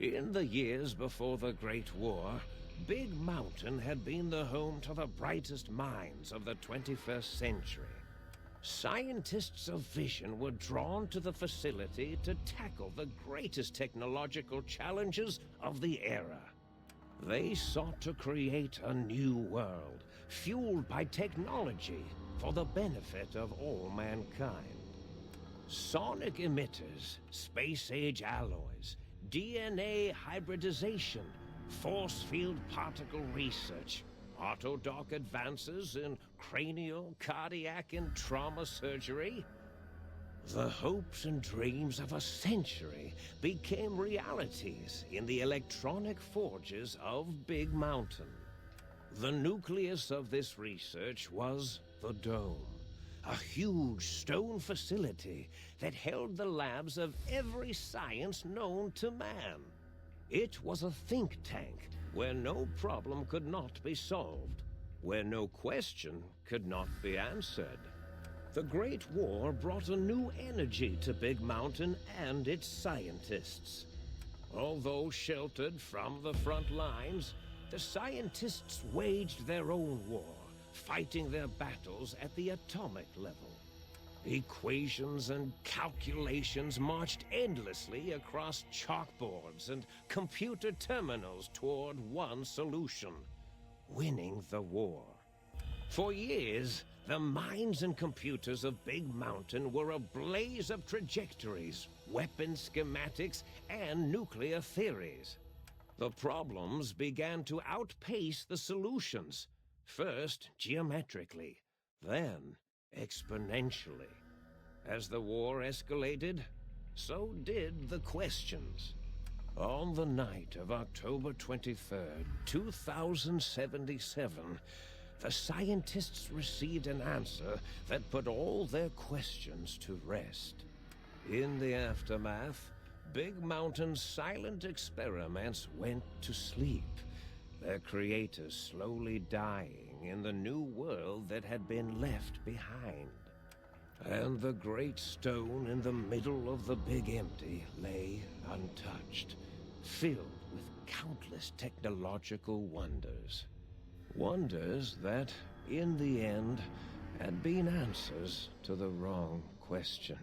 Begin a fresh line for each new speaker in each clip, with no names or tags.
In the years before the Great War, Big Mountain had been the home to the brightest minds of the 21st century. Scientists of vision were drawn to the facility to tackle the greatest technological challenges of the era. They sought to create a new world, fueled by technology for the benefit of all mankind. Sonic emitters, space-age alloys, DNA hybridization, force field particle research, autodoc advances in cranial, cardiac, and trauma surgery. The hopes and dreams of a century became realities in the electronic forges of Big Mountain. The nucleus of this research was the Dome, a huge stone facility that held the labs of every science known to man. It was a think tank where no problem could not be solved, where no question could not be answered. The Great War brought a new energy to Big Mountain and its scientists. Although sheltered from the front lines, the scientists waged their own war, fighting their battles at the atomic level. Equations and calculations marched endlessly across chalkboards and computer terminals toward one solution: winning the war. For years, the minds and computers of Big Mountain were a blaze of trajectories, weapon schematics, and nuclear theories. The problems began to outpace the solutions, first geometrically, then exponentially. As the war escalated, so did the questions. On the night of October 23rd, 2077, the scientists received an answer that put all their questions to rest. In the aftermath, Big Mountain's silent experiments went to sleep, their creators slowly dying in the new world that had been left behind. And the great stone in the middle of the Big Empty lay untouched, filled with countless technological wonders. Wonders that, in the end, had been answers to the wrong question.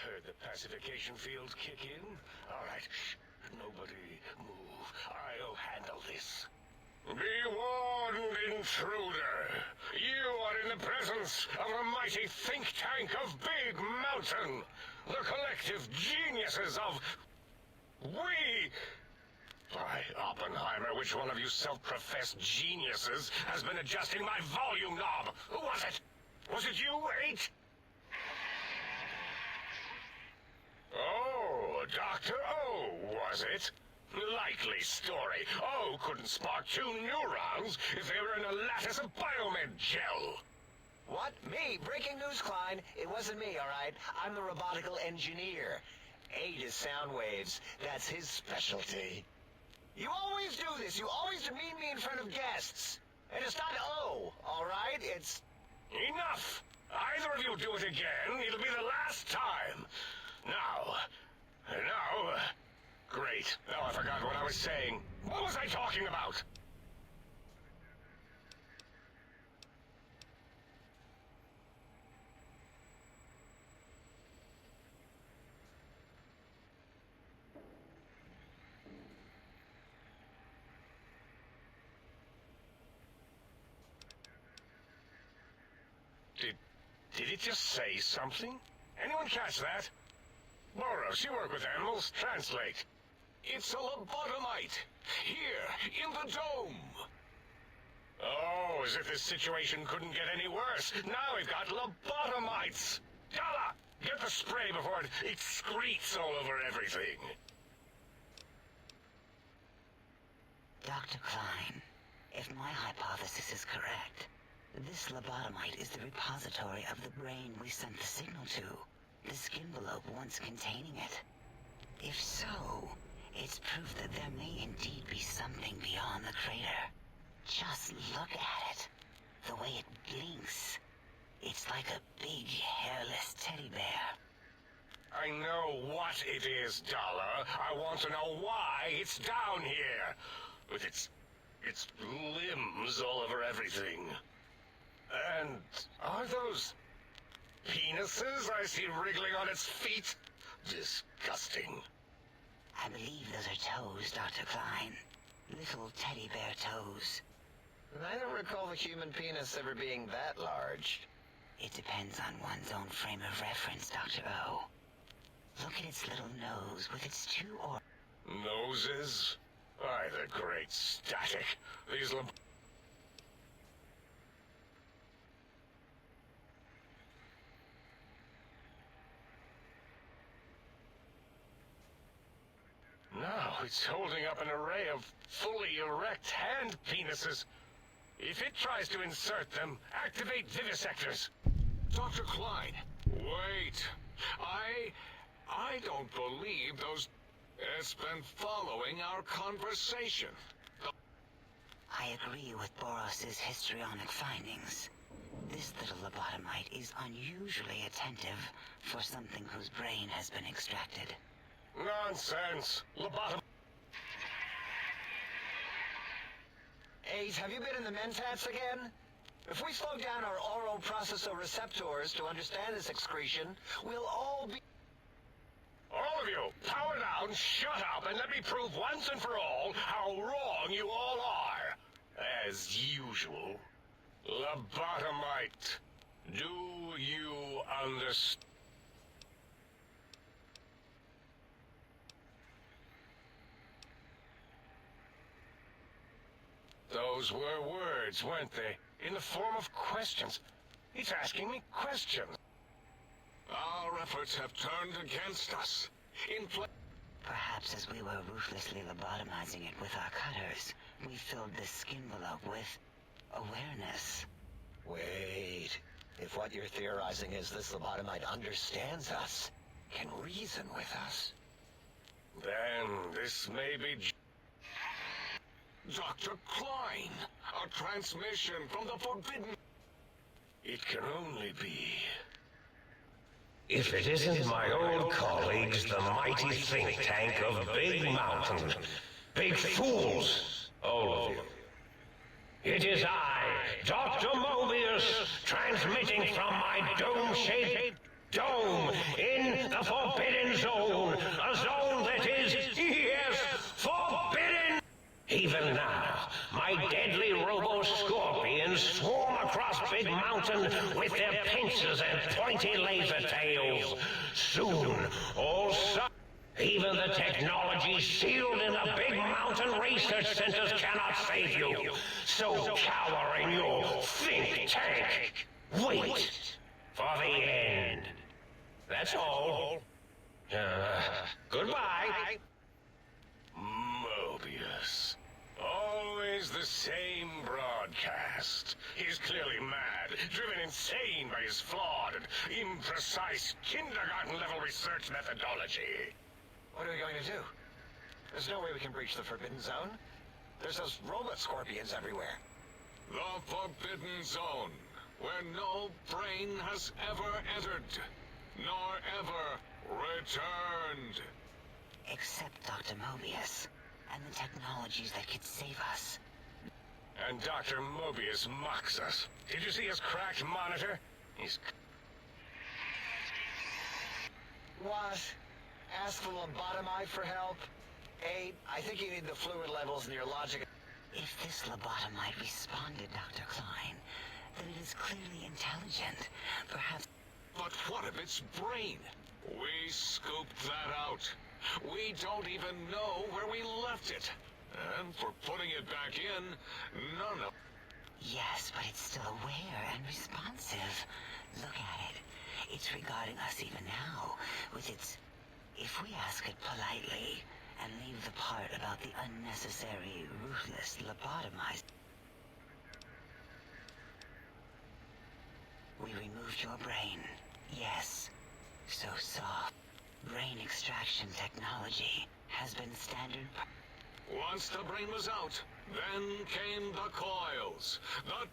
heard the pacification fields kick in. All right, shh. Nobody move. I'll handle this. Be warned, intruder. You are in the presence of a mighty think tank of Big Mountain. The collective geniuses of... We... By Oppenheimer, which one of you self-professed geniuses has been adjusting my volume knob? Who was it? Was it you, 8? Oh, Dr. O, was it? Likely story. O couldn't spark 2 neurons if they were in a lattice of biomed gel.
What? Me? Breaking news, Klein. It wasn't me, all right? I'm the robotical engineer. 8 is sound waves. That's his specialty. You always do this. You always demean me in front of guests. And it's not O, all right? It's...
Enough! Either of you do it again, it'll be the last time. Now... Great. Now I forgot what I was saying. What was I talking about? Did it just say something? Anyone catch that? Boros, you work with animals. Translate. It's a lobotomite. Here, in the dome. Oh, as if this situation couldn't get any worse. Now we've got lobotomites. Dalla, get the spray before it excretes all over everything.
Dr. Klein, if my hypothesis is correct, this lobotomite is the repository of the brain we sent the signal to, the skinvelope once containing it. If so, it's proof that there may indeed be something beyond the crater. Just look at it. The way it blinks. It's like a big, hairless teddy bear.
I know what it is, Dollar. I want to know why it's down here. With its limbs all over everything. And are those penises I see wriggling on its feet? Disgusting.
I believe those are toes, Dr. Klein. Little teddy bear toes.
I don't recall the human penis ever being that large.
It depends on one's own frame of reference, Dr. O. Look at its little nose with its 2
Noses? By the great static. These Now it's holding up an array of fully erect hand penises. If it tries to insert them, activate vivisectors.
Dr. Klein, wait. I don't believe those... It's been following our conversation.
I agree with Boros' histrionic findings. This little lobotomite is unusually attentive for something whose brain has been extracted.
Nonsense! Lobotom...
8, have you been in the mentats again? If we slow down our oral processor receptors to understand this excretion, we'll all be...
All of you, power down, shut up, and let me prove once and for all how wrong you all are. As usual. Lobotomite, do you understand? Those were words, weren't they? In the form of questions. It's asking me questions.
Our efforts have turned against us.
Perhaps as we were ruthlessly lobotomizing it with our cutters, we filled this skinvelope with awareness.
Wait. If what you're theorizing is this lobotomite understands us, can reason with us...
Then this may be...
Dr. Klein, a transmission from the Forbidden...
It can only be...
If it isn't my old colleagues, the mighty think tank of Big Mountain. Big fools, all of you. It is I, Dr. Mobius, transmitting from my dome-shaped dome in the Forbidden Zone. A zone that is, yes, forbidden! Even now, my deadly robo-scorpions swarm across Big Mountain with their pincers and pointy laser tails. Soon, even the technology sealed in the Big Mountain research centers cannot save you. So cower in your think tank. Wait for the end. That's all. Goodbye.
Mobius. Always the same broadcast. He's clearly mad, driven insane by his flawed and imprecise kindergarten-level research methodology.
What are we going to do? There's no way we can breach the Forbidden Zone. There's those robo-scorpions everywhere.
The Forbidden Zone, where no brain has ever entered, nor ever returned.
Except Dr. Mobius, and the technologies that could save us.
And Dr. Mobius mocks us. Did you see his cracked monitor? He's...
What? Ask the lobotomite for help? I think you need the fluid levels in your logic.
If this lobotomite responded, Dr. Klein, then it is clearly intelligent. Perhaps...
But what of its brain? We scooped that out. We don't even know where we left it. And for putting it back in, none of...
Yes, but it's still aware and responsive. Look at it. It's regarding us even now, with its... If we ask it politely, and leave the part about the unnecessary, ruthless lobotomized... We removed your brain. Yes. So soft. Brain extraction technology has been standard...
Once the brain was out, then came the coils. The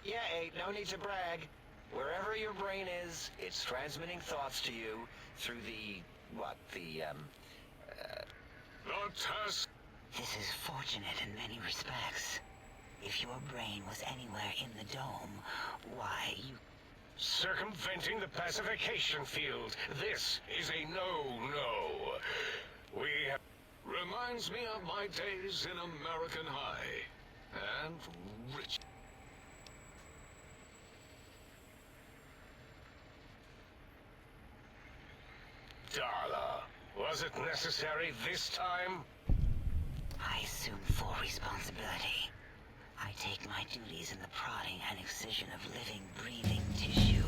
Yeah, no need to brag. Wherever your brain is, it's transmitting thoughts to you through the... The
test...
This is fortunate in many respects. If your brain was anywhere in the dome, why, you...
Circumventing the pacification field. This is a no-no. We have...
Reminds me of my days in American High. And rich...
Darla, was it necessary this time?
I assume full responsibility. I take my duties in the prodding and excision of living, breathing tissue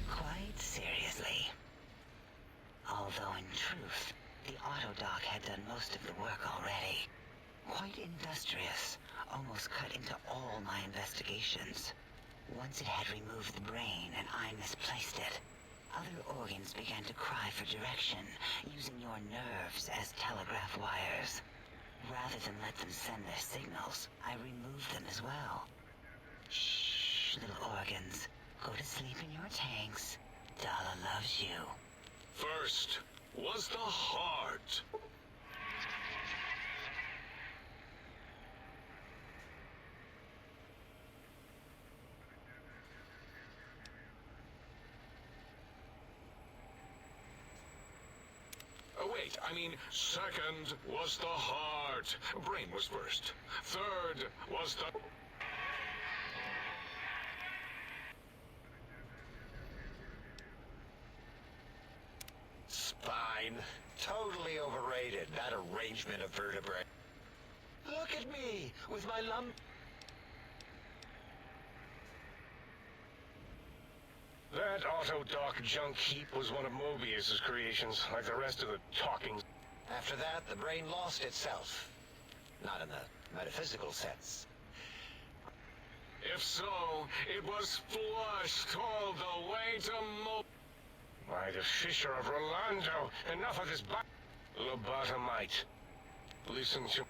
quite seriously. Although in truth, the autodoc had done most of the work already. Quite industrious, almost cut into all my investigations. Once it had removed the brain and I misplaced it, other organs began to cry for direction, using your nerves as telegraph wires. Rather than let them send their signals, I removed them as well. Shh, little organs. Go to sleep in your tanks. Dala loves you.
First was the heart. Wait, I mean, second was the heart. Brain was first. Third was the...
Spine. Totally overrated, that arrangement of vertebrae. Look at me, with my lump...
That autodoc junk heap was one of Mobius's creations, like the rest of the talking...
After that, the brain lost itself. Not in the metaphysical sense.
If so, it was flushed all the way to
By the Fisher of Rolando, enough of this lobotomite. Listen to...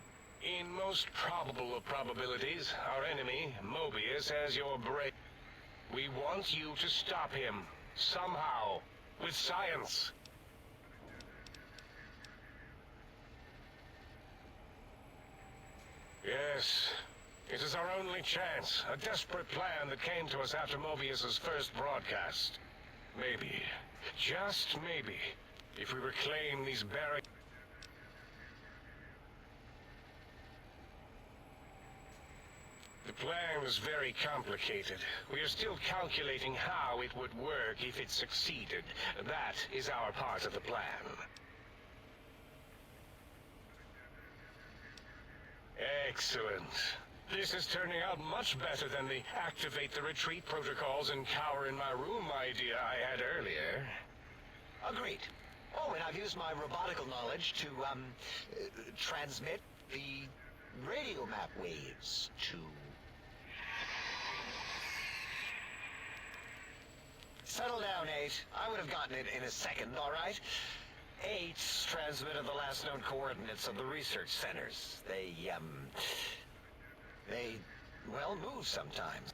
In most probable of probabilities, our enemy, Mobius, has your brain. We want you to stop him, somehow, with science. Yes. It is our only chance. A desperate plan that came to us after Mobius's first broadcast. Maybe, just maybe, if we reclaim these barracks... The plan was very complicated. We are still calculating how it would work if it succeeded. That is our part of the plan. Excellent. This is turning out much better than the activate the retreat protocols and cower in my room idea I had earlier.
Agreed. Oh, and I've used my robotical knowledge to, transmit the radio map waves to... Settle down, 8. I would have gotten it in a second, all right? 8's transmitted the last known coordinates of the research centers. They, well, move sometimes.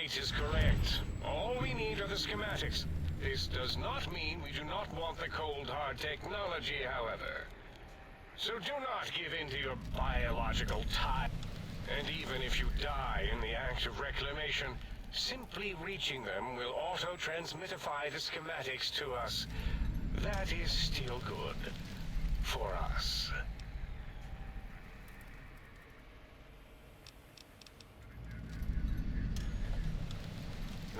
8 is correct. All we need are the schematics. This does not mean we do not want the cold hard technology, however. So do not give in to your biological tie. And even if you die in the act of reclamation, simply reaching them will auto-transmitify the schematics to us. That is still good. For us.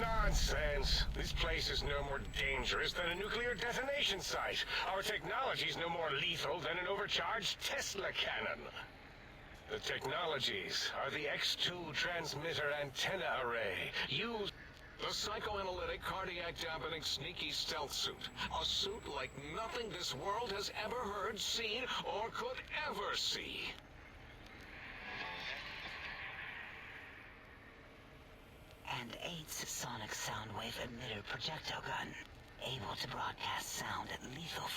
Nonsense. This place is no more dangerous than a nuclear detonation site. Our technology is no more lethal than an overcharged Tesla cannon. The technologies are the X2 transmitter antenna array, used...
The psychoanalytic, cardiac dampening, sneaky stealth suit. A suit like nothing this world has ever heard, seen, or could ever see.
And 8's sonic sound wave emitter projectile gun, able to broadcast sound at lethal...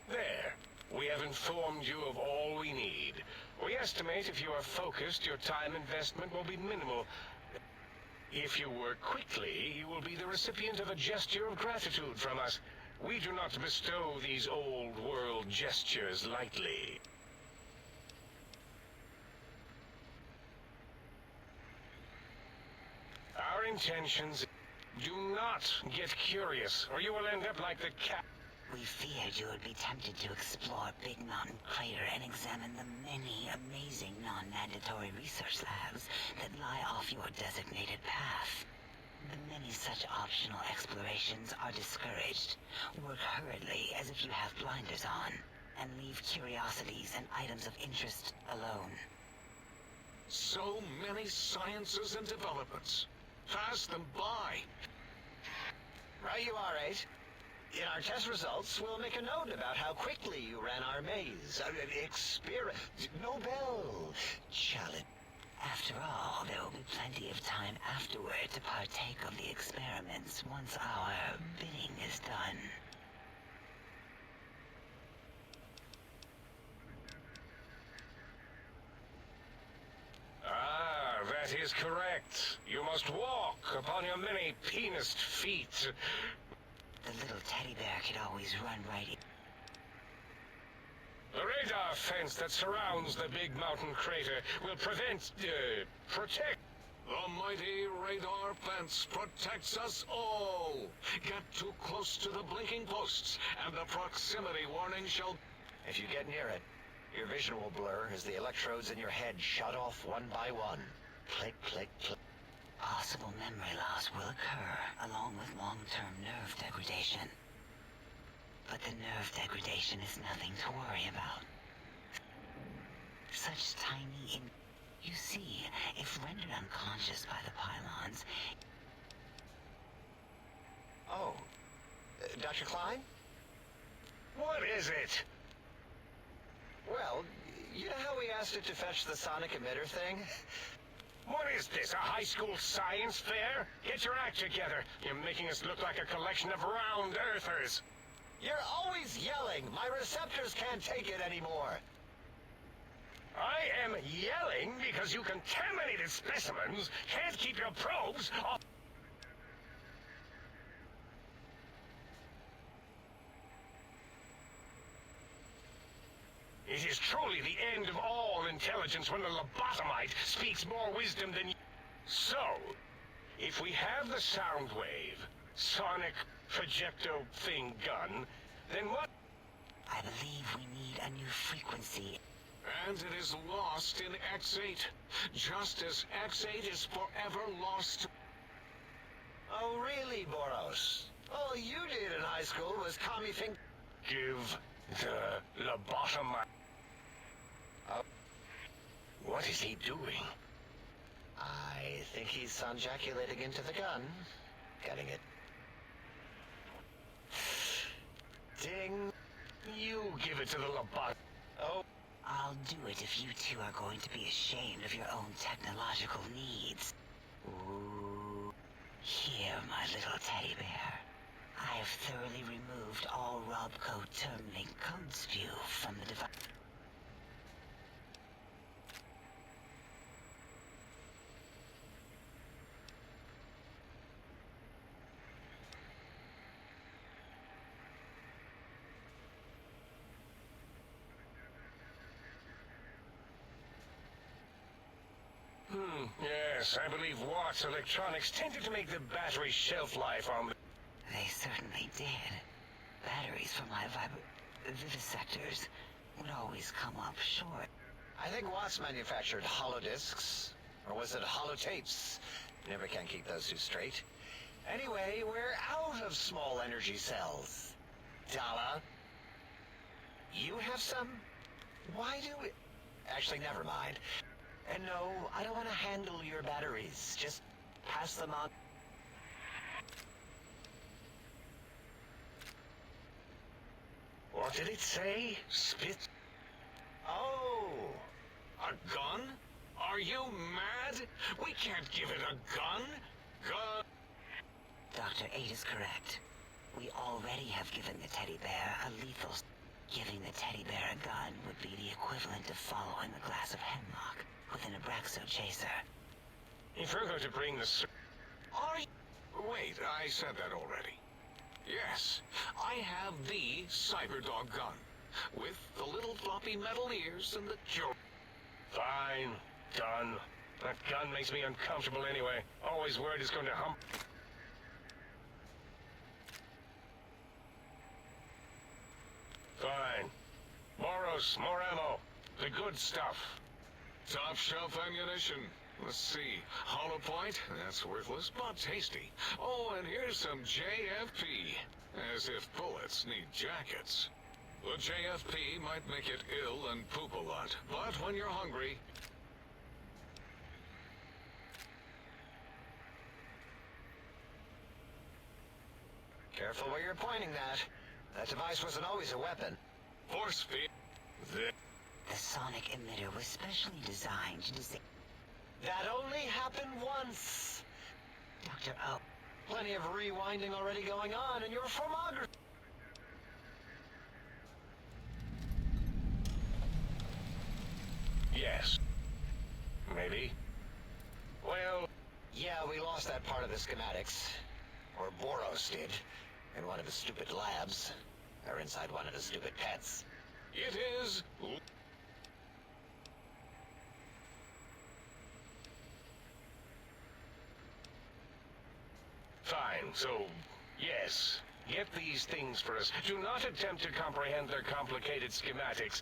There. We have informed you of all we need. We estimate if you are focused, your time investment will be minimal. If you work quickly, you will be the recipient of a gesture of gratitude from us. We do not bestow these old-world gestures lightly. Our intentions... Do not get curious, or you will end up like the cat...
We feared you would be tempted to explore Big Mountain Crater and examine the many amazing non-mandatory research labs that lie off your designated path. The many such optional explorations are discouraged. Work hurriedly as if you have blinders on, and leave curiosities and items of interest alone.
So many sciences and developments. Pass them by.
Right you are, 8. In our test results, we'll make a note about how quickly you ran our maze. Nobel challenge.
After all, there will be plenty of time afterward to partake of the experiments once our bidding is done.
Ah, that is correct. You must walk upon your many penised feet.
The little teddy bear could always run right in.
The radar fence that surrounds the Big Mountain Crater will protect...
The mighty radar fence protects us all. Get too close to the blinking posts, and the proximity warning shall...
If you get near it, your vision will blur as the electrodes in your head shut off one by one. Click, click, click.
Possible memory loss will occur, along with long-term nerve degradation. But the nerve degradation is nothing to worry about. Such tiny You see, if rendered unconscious by the pylons...
Oh. Dr. Klein?
What is it?
Well, you know how we asked it to fetch the sonic emitter thing?
What is this, a high school science fair? Get your act together. You're making us look like a collection of round earthers.
You're always yelling. My receptors can't take it anymore.
I am yelling because you contaminated specimens can't keep your probes off. It is truly the end of all intelligence when the lobotomite speaks more wisdom than you. So, if we have the sound wave, sonic projecto thing gun, then what?
I believe we need a new frequency.
And it is lost in X8, just as X8 is forever lost.
Oh, really, Boros? All you did in high school was call me think...
Give the lobotomite. Oh. What is he doing?
I think he's sonjaculating into the gun. Getting it. Ding.
You give it to the lobot...
Oh.
I'll do it if you two are going to be ashamed of your own technological needs. Ooh. Here, my little teddy bear. I have thoroughly removed all Robco terminalling code spew from the device.
Yes, I believe Watt's electronics tended to make the battery shelf life on the...
They certainly did. Batteries for my vivisectors would always come up short.
I think Watts manufactured holodiscs. Or was it holotapes? Never can keep those two straight. Anyway, we're out of small energy cells. Dala? You have some? Why do we... Actually, never mind. And no, I don't want to handle your batteries. Just pass them on.
What did it say? Spit?
Oh!
A gun? Are you mad? We can't give it a gun. Gun.
Dr. 8 is correct. We already have given the teddy bear a lethal... Giving the teddy bear a gun would be the equivalent of following a glass of hemlock with an Abraxo chaser.
If we're going to bring the...
Are you... Wait, I said that already. Yes, I have the Cyberdog gun, with the little floppy metal ears and the cure.
Fine. Done. That gun makes me uncomfortable anyway. Always worried it's going to hump... Fine. Boros, more ammo. The good stuff.
Top shelf ammunition. Let's see. Hollow point? That's worthless, but tasty. Oh, and here's some JFP. As if bullets need jackets. The JFP might make it ill and poop a lot, but when you're hungry...
Careful where you're pointing that. That device wasn't always a weapon.
Force feed.
The sonic emitter was specially designed to disable...
That only happened once.
Dr. O.
Plenty of rewinding already going on in your filmography.
Yes. Maybe. Well...
Yeah, we lost that part of the schematics. Or Boros did. In one of his stupid labs. Or inside one of his stupid pets.
It is...
Fine, so... Yes. Get these things for us. Do not attempt to comprehend their complicated schematics.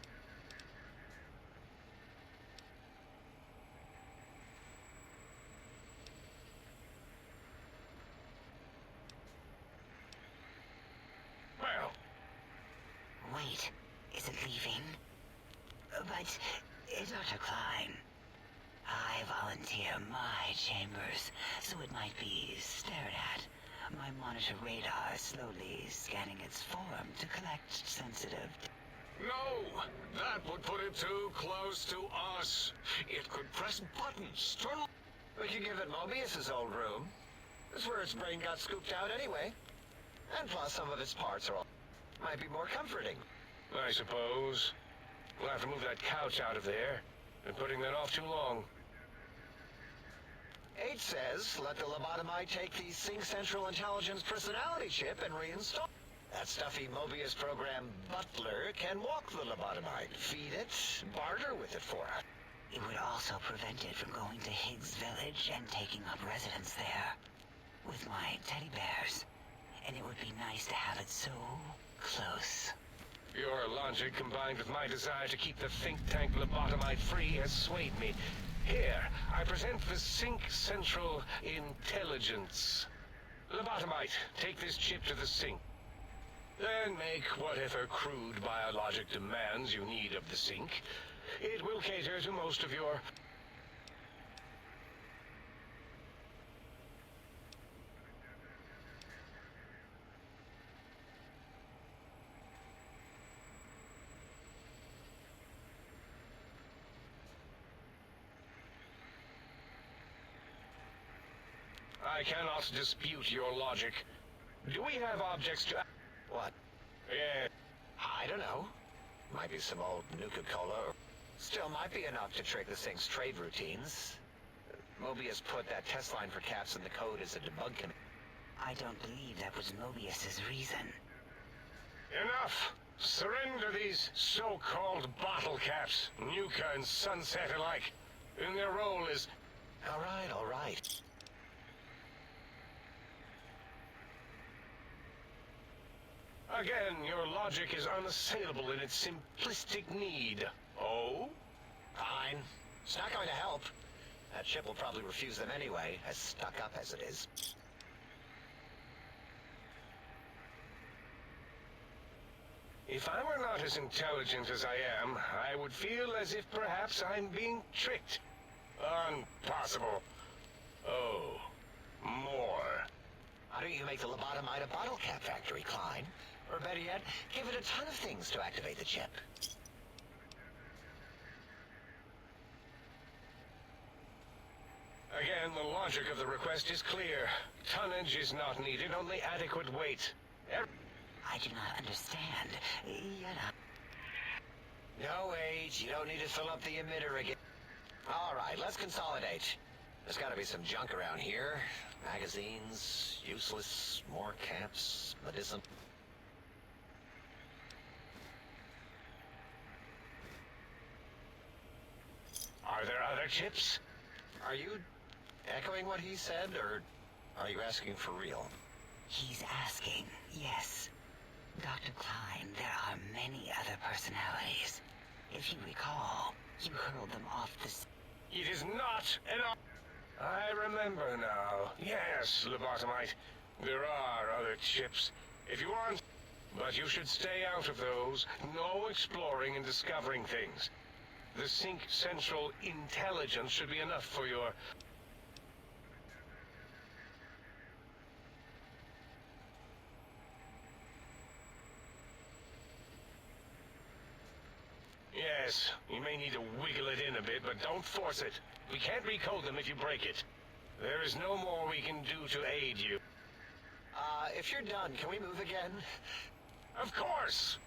Well...
Wait, is it leaving? But, Dr. Klein, I volunteer my chambers, so it might be stared at. My monitor radar is slowly scanning its form to collect sensitive...
No! That would put it too close to us. It could press buttons, turn...
We could give it Mobius's old room. This is where its brain got scooped out anyway. And plus some of its parts are all... Might be more comforting.
I suppose. We'll have to move that couch out of there. Been putting that off too long.
8 says, let the lobotomite take the Sync Central Intelligence personality chip and reinstall. That stuffy Mobius program butler can walk the lobotomite, feed it, barter with it for it.
It would also prevent it from going to Higgs Village and taking up residence there with my teddy bears. And it would be nice to have it so close.
Your logic combined with my desire to keep the think tank lobotomite free has swayed me. Here, I present the Sync Central Intelligence. Lobotomite, take this chip to the Sync. Then make whatever crude biologic demands you need of the Sync. It will cater to most of your... I cannot dispute your logic. Do we have objects to...
What?
Yeah.
I don't know. Might be some old Nuka-Cola. Still might be enough to trick the Sync's trade routines. Mobius put that test line for caps in the code as a debug command.
I don't believe that was Mobius's reason.
Enough! Surrender these so-called bottle caps, Nuka and Sunset alike. In their role as...
All right.
Again, your logic is unassailable in its simplistic need. Oh?
Fine. It's not going to help. That ship will probably refuse them anyway, as stuck up as it is.
If I were not as intelligent as I am, I would feel as if perhaps I'm being tricked. Impossible. Oh, more.
Why don't you make the lobotomite a bottle cap factory, Klein? Or better yet, give it a ton of things to activate the chip.
Again, the logic of the request is clear. Tonnage is not needed, only adequate weight.
I do not understand.
No, wait, you don't need to fill up the emitter again. All right, let's consolidate. There's got to be some junk around here. Magazines, useless, more caps, medicine.
Are there other chips?
Are you echoing what he said, or are you asking for real?
He's asking, yes. Dr. Klein, there are many other personalities. If you recall, you hurled them off the...
It is not an... I remember now. Yes, lobotomite. There are other chips. If you want... But you should stay out of those. No exploring and discovering things. The Sync Central Intelligence should be enough for your... Yes, you may need to wiggle it in a bit, but don't force it. We can't recode them if you break it. There is no more we can do to aid you.
If you're done, can we move again?
Of course!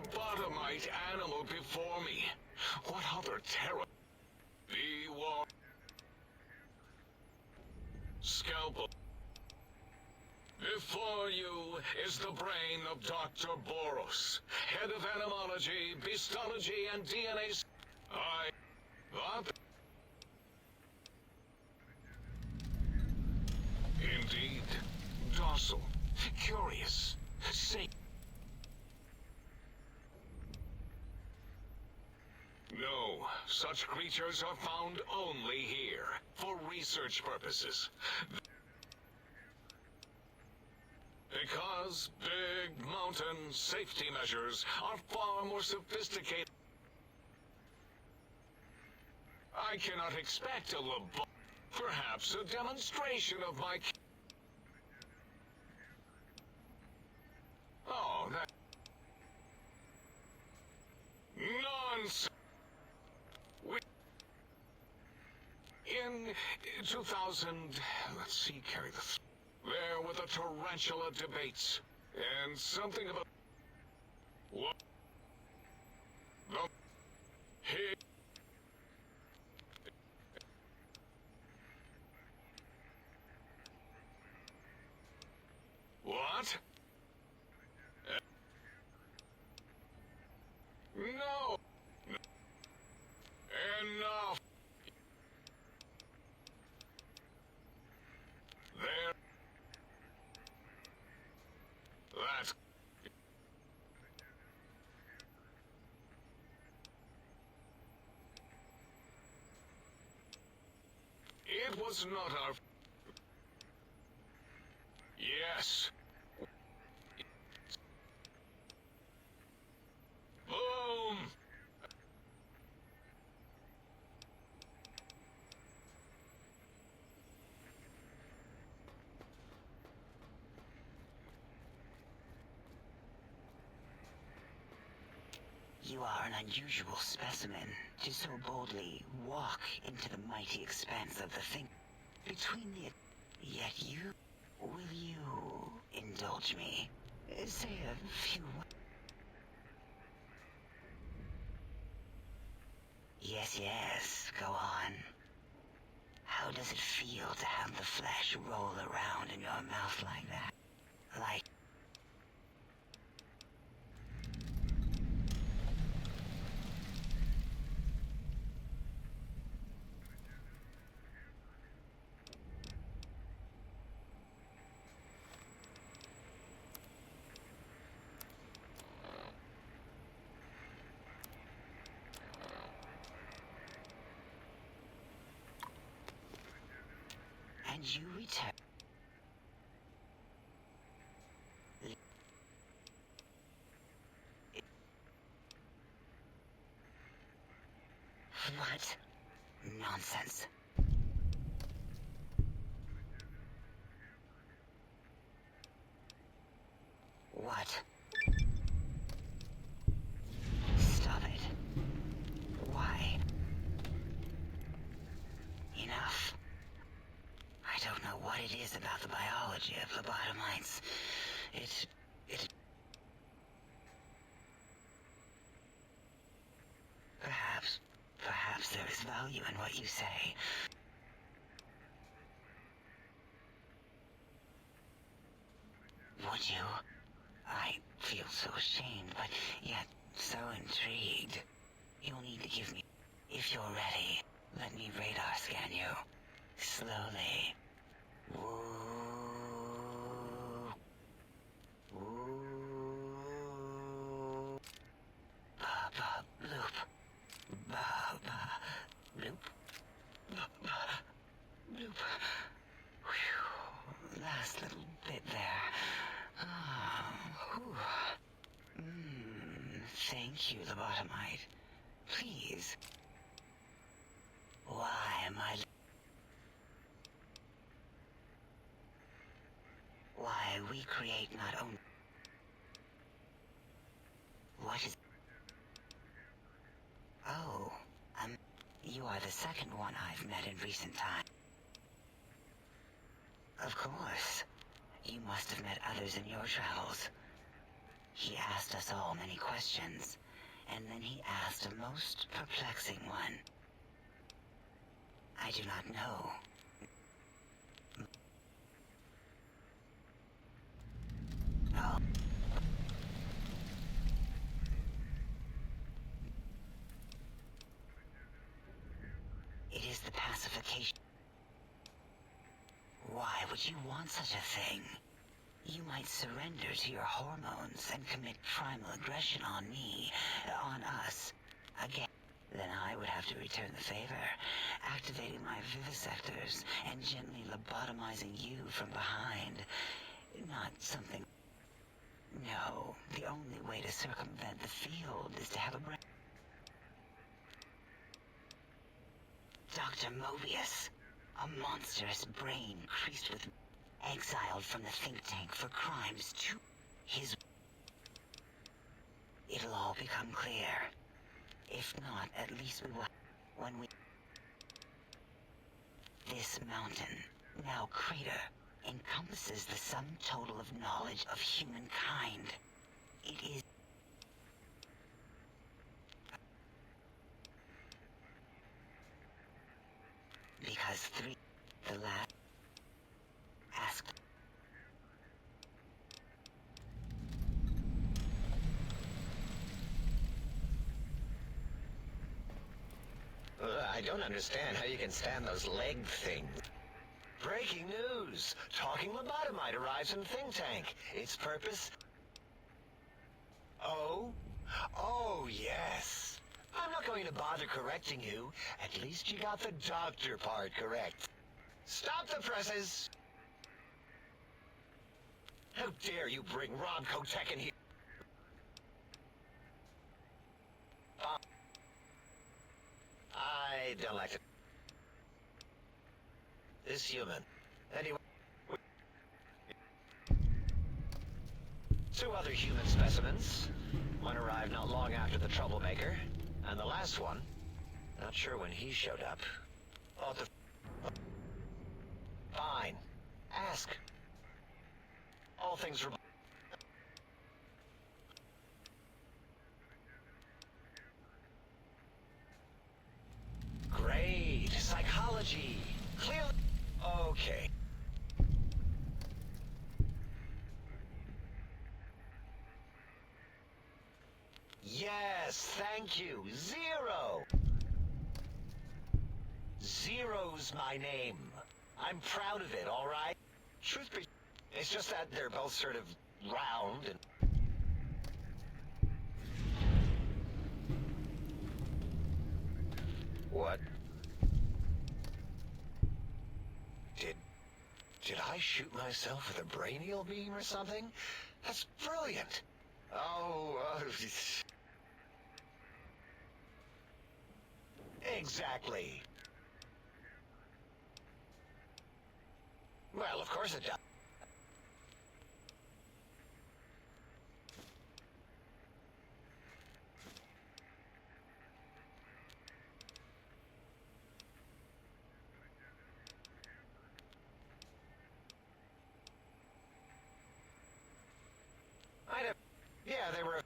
lobotomite animal before me. What other terror? The war. Scalpel. Before you is the brain of Dr. Boros, head of animology, beastology, and DNA. What? Indeed. Docile. Curious. Safe. No, such creatures are found only here, for research purposes. Because big mountain safety measures are far more sophisticated. I cannot expect a perhaps a demonstration of my... Oh, that... Nonsense! In 2000... Let's see, carry the... There were the tarantula debates, and something about... What? The... He... What? No! Enough! There... That's... It was not our... Yes. Boom!
You are an unusual specimen to so boldly walk into the mighty expanse of the thing between the... Yet you... Will you indulge me? Say a few... Yes, yes, go on. How does it feel to have the flesh roll around in your mouth like that? Like... And you return. What? Nonsense. What? Stop it. Why? Enough. I don't know what it is about the biology of lobotomites. It... Perhaps there is value in what you say. Would you? I feel so ashamed, but yet so intrigued. You'll need to give me... If you're ready, let me radar scan you. Slowly. Woo. Woo. Ba-ba bloop. Ba-ba bloop. Ba-ba bloop. Whew. Last little bit there. Thank you, lobotomite. Please. Why, my... Why, we create not only... What is... Oh, you are the second one I've met in recent time. Of course. You must have met others in your travels. He asked us all many questions, and then he asked a most perplexing one. I do not know. Oh. It is the pacification. Why would you want such a thing? You might surrender to your hormones and commit primal aggression on me, on us, again. Then I would have to return the favor, activating my vivisectors and gently lobotomizing you from behind. Not something... No, the only way to circumvent the field is to have a brain. Dr. Mobius, a monstrous brain creased with... exiled from the think tank for crimes too... his... It'll all become clear. If not, at least we will... when we... This mountain, now crater, encompasses the sum total of knowledge of humankind. It is... Because the last... asked...
I don't understand how you can stand those leg things. Breaking news! Talking lobotomite arrives in think tank. Its purpose... Oh? Oh, yes. I'm not going to bother correcting you. At least you got the doctor part correct. Stop the presses! How dare you bring Rob Kotek in here? I don't like it. This human. Anyway. Two other human specimens. One arrived not long after the troublemaker. And the last one, not sure when he showed up. Thought the... Fine. Ask. All things... Great. Psychology. Clearly... Okay. Yes, thank you. Zero. Zero's my name. I'm proud of it, all right? Truth be... It's just that they're both sort of round and... What? Did I shoot myself with a brainial beam or something? That's brilliant. Oh, Exactly. Well, of course it does. Yeah, they were...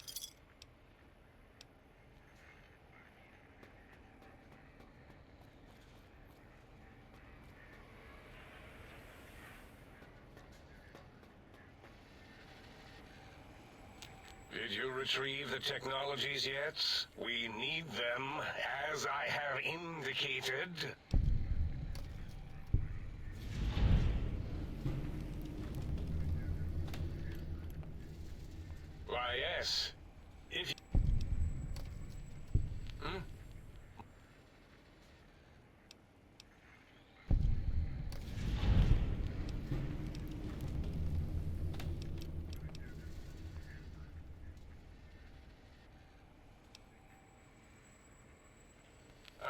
Did you retrieve the technologies yet? We need them, as I have indicated. Why, yes. If... Hmm?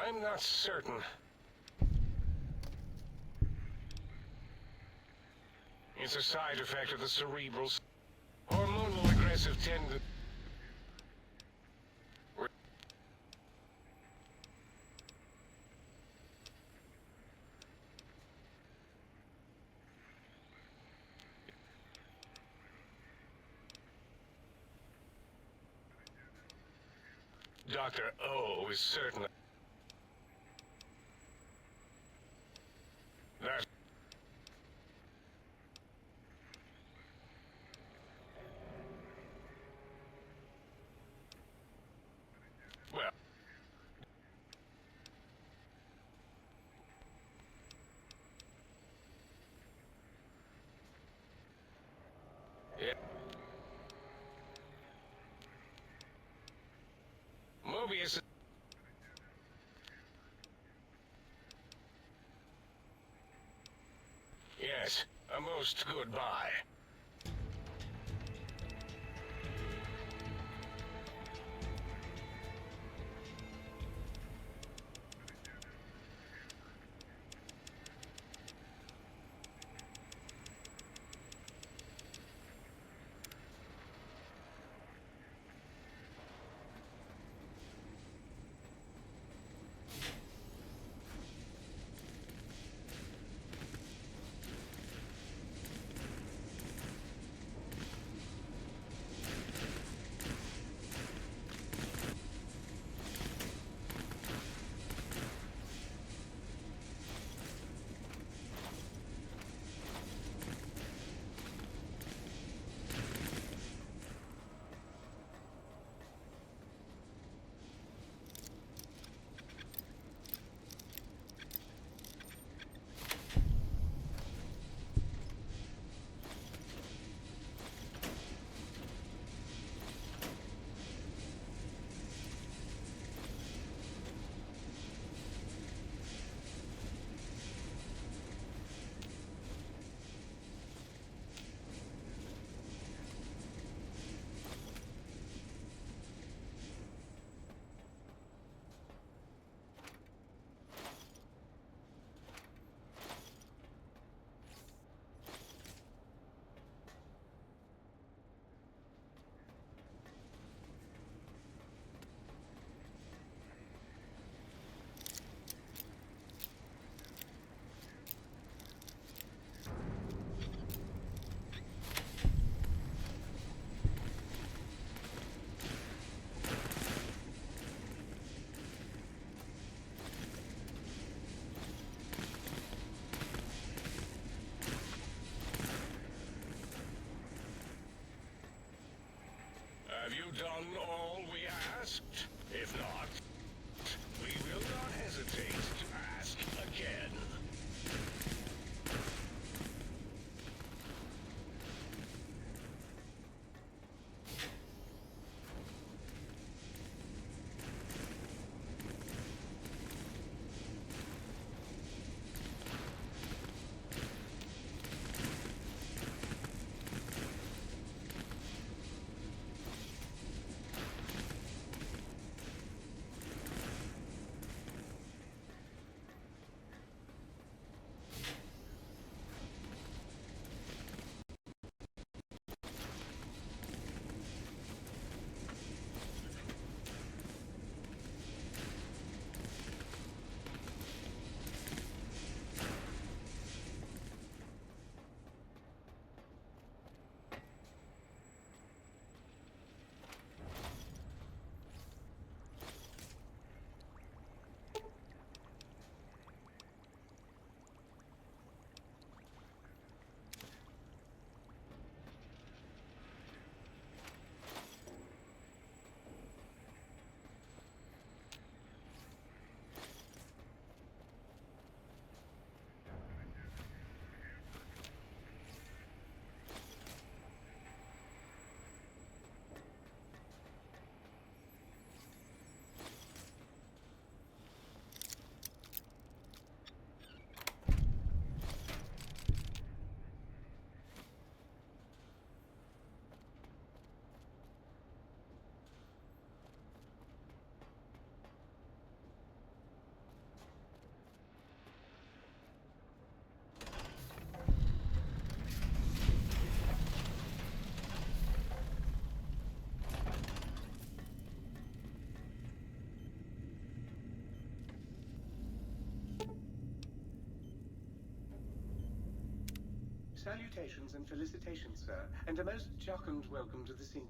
I'm not certain. It's a side effect of the cerebral... hormonal aggressive tendency. Dr. O is certainly... That's... Well... Yeah. Mobius... Yes, a most goodbye. Have you done all we asked? If not, we will not hesitate to ask again.
Salutations and felicitations, sir, and a most jocund welcome to the sink.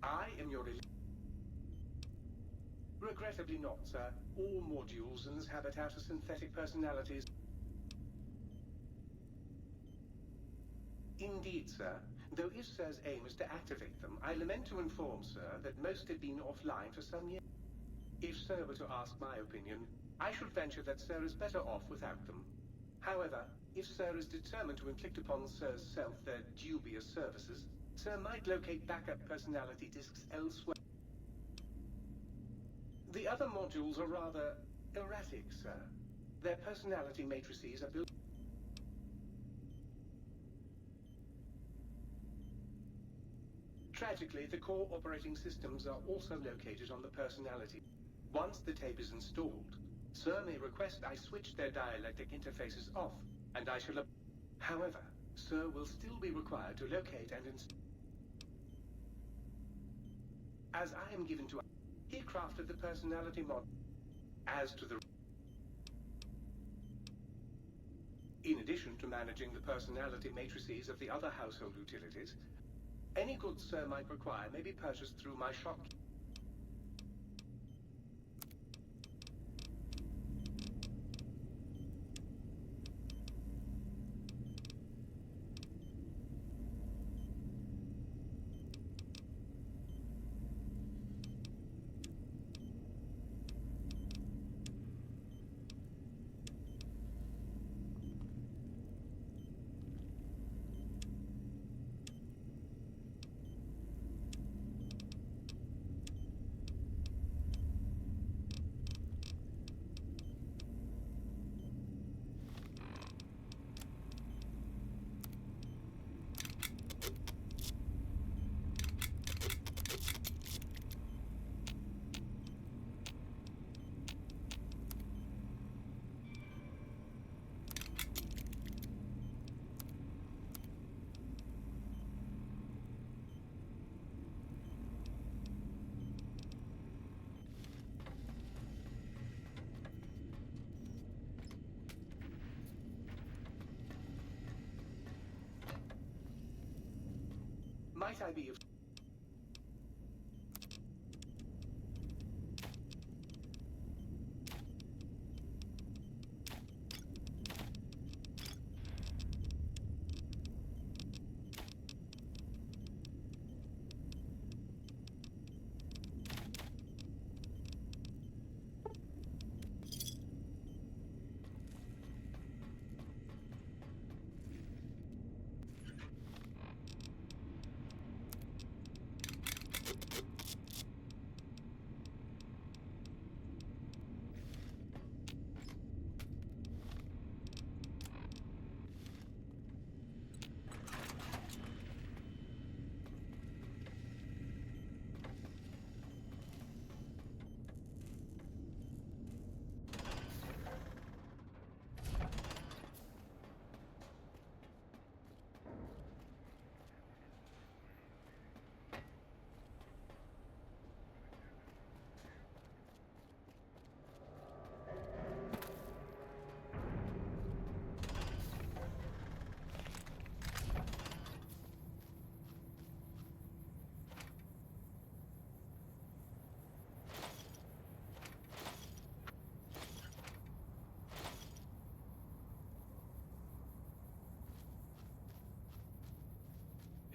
I am your... Regrettably not, sir. All modules in this habitat are synthetic personalities. Indeed, sir. Though if Sir's aim is to activate them, I lament to inform, sir, that most had been offline for some years. If Sir were to ask my opinion, I should venture that Sir is better off without them. However, if Sir is determined to inflict upon Sir's self their dubious services, Sir might locate backup personality disks elsewhere. The other modules are rather erratic, sir. Their personality matrices are built... Tragically, the core operating systems are also located on the personality. Once the tape is installed, Sir may request I switch their dialectic interfaces off, and I shall... However, Sir will still be required to locate and install... As I am given to... He crafted the personality mod. As to the... In addition to managing the personality matrices of the other household utilities, any goods Sir might require may be purchased through my shop. Might I be of...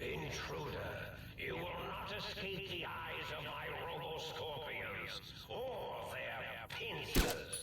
Intruder, you will not escape the eyes of my robo-scorpions or their pincers.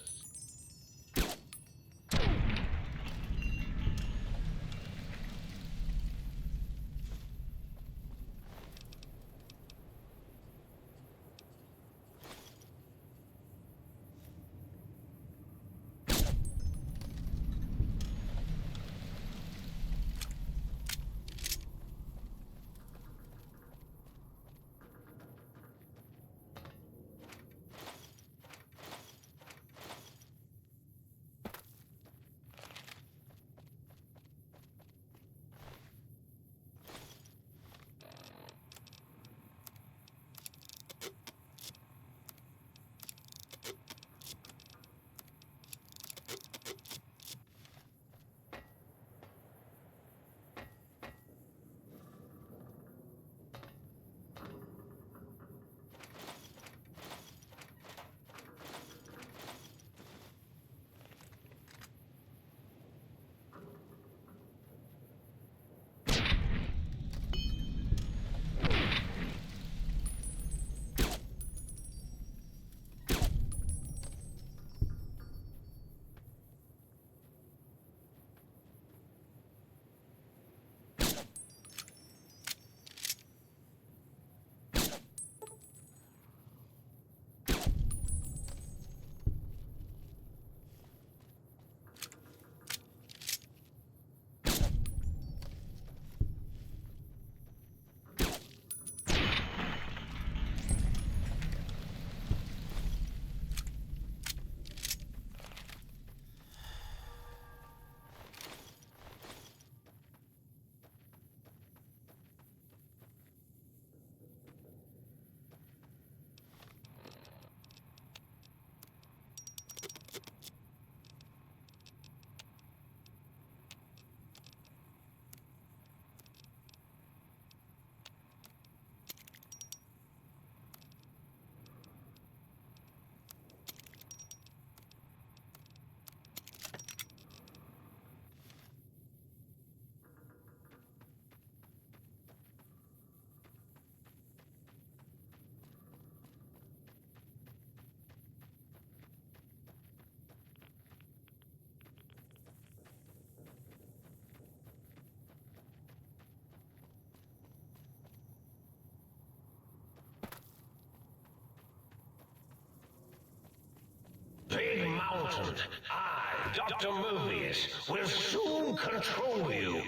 I, Dr. Movies, will soon control you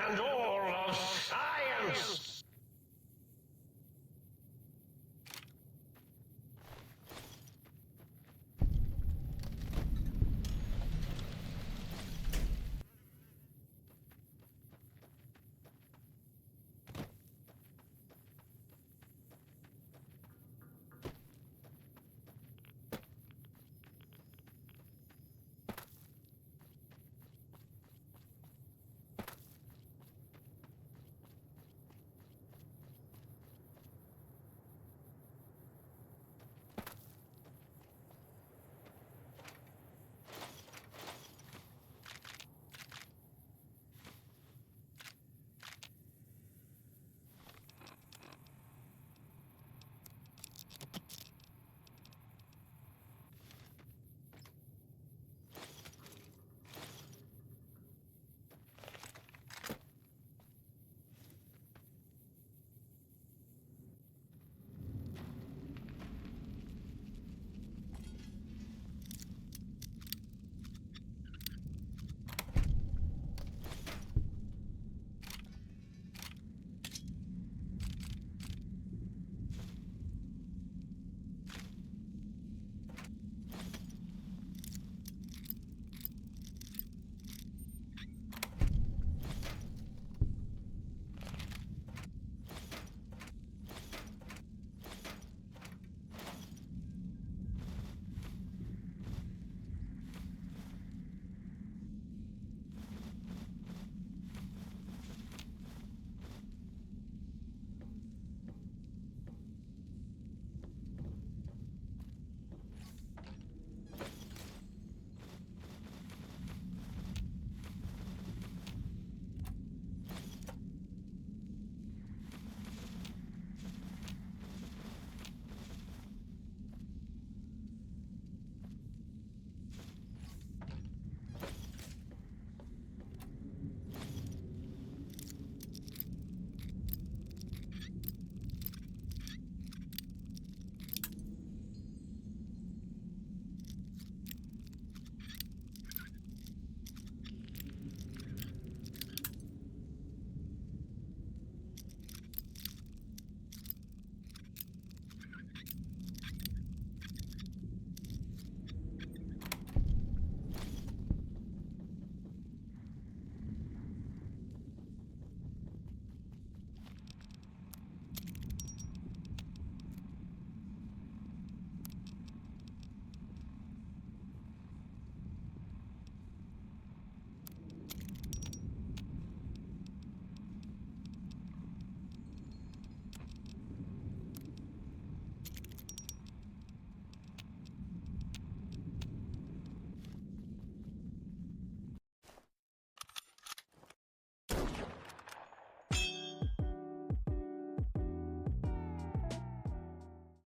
and all of science!